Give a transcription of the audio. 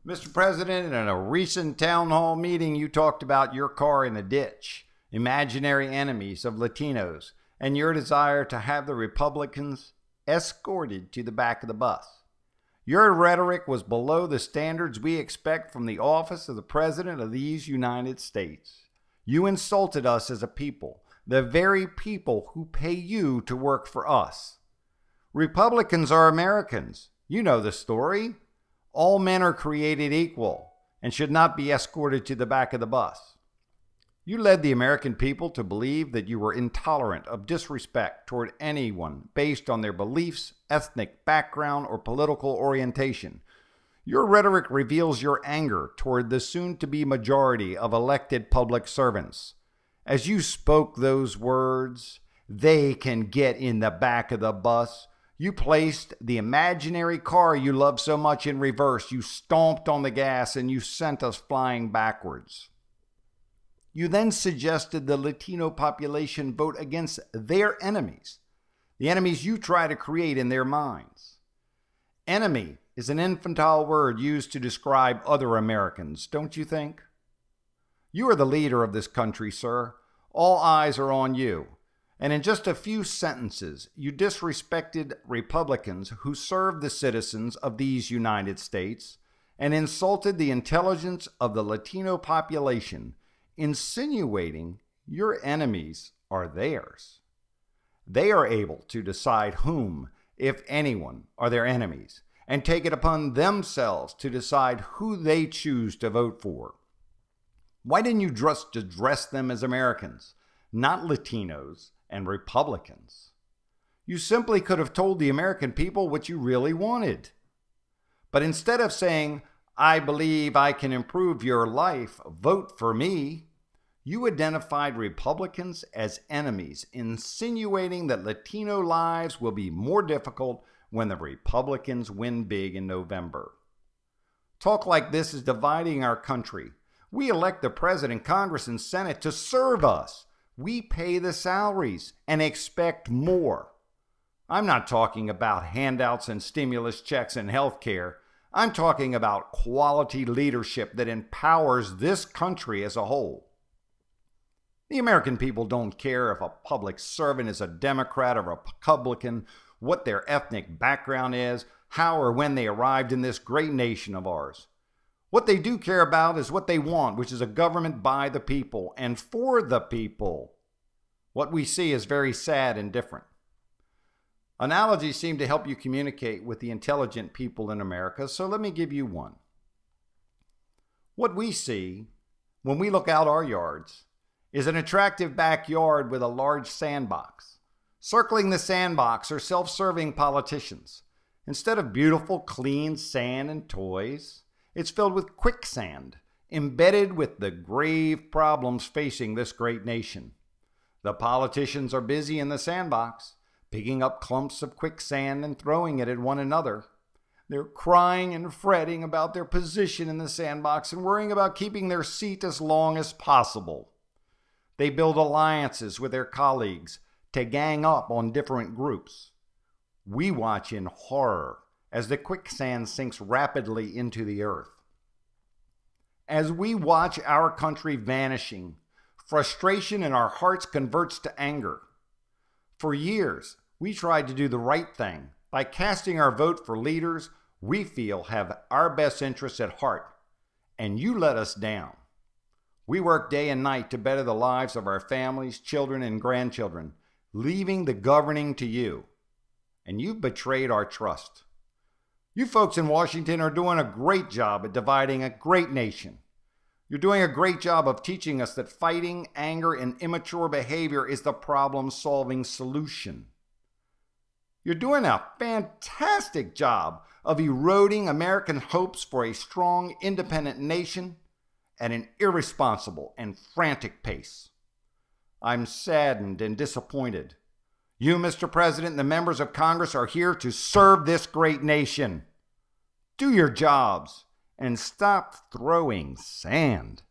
Mr. President, in a recent town hall meeting, you talked about your car in a ditch, imaginary enemies of Latinos, and your desire to have the Republicans escorted to the back of the bus. Your rhetoric was below the standards we expect from the office of the President of these United States. You insulted us as a people, the very people who pay you to work for us. Republicans are Americans. You know the story. All men are created equal and should not be escorted to the back of the bus. You led the American people to believe that you were intolerant of disrespect toward anyone based on their beliefs, ethnic background, or political orientation. Your rhetoric reveals your anger toward the soon-to-be majority of elected public servants. As you spoke those words, "They can get in the back of the bus," you placed the imaginary car you love so much in reverse. You stomped on the gas and you sent us flying backwards. You then suggested the Latino population vote against their enemies, the enemies you try to create in their minds. Enemy is an infantile word used to describe other Americans, don't you think? You are the leader of this country, sir. All eyes are on you. And in just a few sentences, you disrespected Republicans who serve the citizens of these United States and insulted the intelligence of the Latino population, insinuating your enemies are theirs. They are able to decide whom, if anyone, are their enemies, and take it upon themselves to decide who they choose to vote for. Why didn't you just address them as Americans, not Latinos and Republicans? You simply could have told the American people what you really wanted. But instead of saying, "I believe I can improve your life, vote for me," you identified Republicans as enemies, insinuating that Latino lives will be more difficult when the Republicans win big in November. Talk like this is dividing our country. We elect the President, Congress, and Senate to serve us. We pay the salaries and expect more. I'm not talking about handouts and stimulus checks and health care. I'm talking about quality leadership that empowers this country as a whole. The American people don't care if a public servant is a Democrat or a Republican, what their ethnic background is, how or when they arrived in this great nation of ours. What they do care about is what they want, which is a government by the people and for the people. What we see is very sad and different. Analogies seem to help you communicate with the intelligent people in America, so let me give you one. What we see when we look out our yards is an attractive backyard with a large sandbox. Circling the sandbox are self-serving politicians. Instead of beautiful, clean sand and toys, it's filled with quicksand, embedded with the grave problems facing this great nation. The politicians are busy in the sandbox, picking up clumps of quicksand and throwing it at one another. They're crying and fretting about their position in the sandbox and worrying about keeping their seat as long as possible. They build alliances with their colleagues to gang up on different groups. We watch in horror as the quicksand sinks rapidly into the earth. As we watch our country vanishing, frustration in our hearts converts to anger. For years, we tried to do the right thing by casting our vote for leaders we feel have our best interests at heart, and you let us down. We work day and night to better the lives of our families, children, and grandchildren, leaving the governing to you, and you've betrayed our trust. You folks in Washington are doing a great job at dividing a great nation. You're doing a great job of teaching us that fighting anger and immature behavior is the problem-solving solution. You're doing a fantastic job of eroding American hopes for a strong, independent nation at an irresponsible and frantic pace. I'm saddened and disappointed. You, Mr. President, and the members of Congress are here to serve this great nation. Do your jobs and stop throwing sand.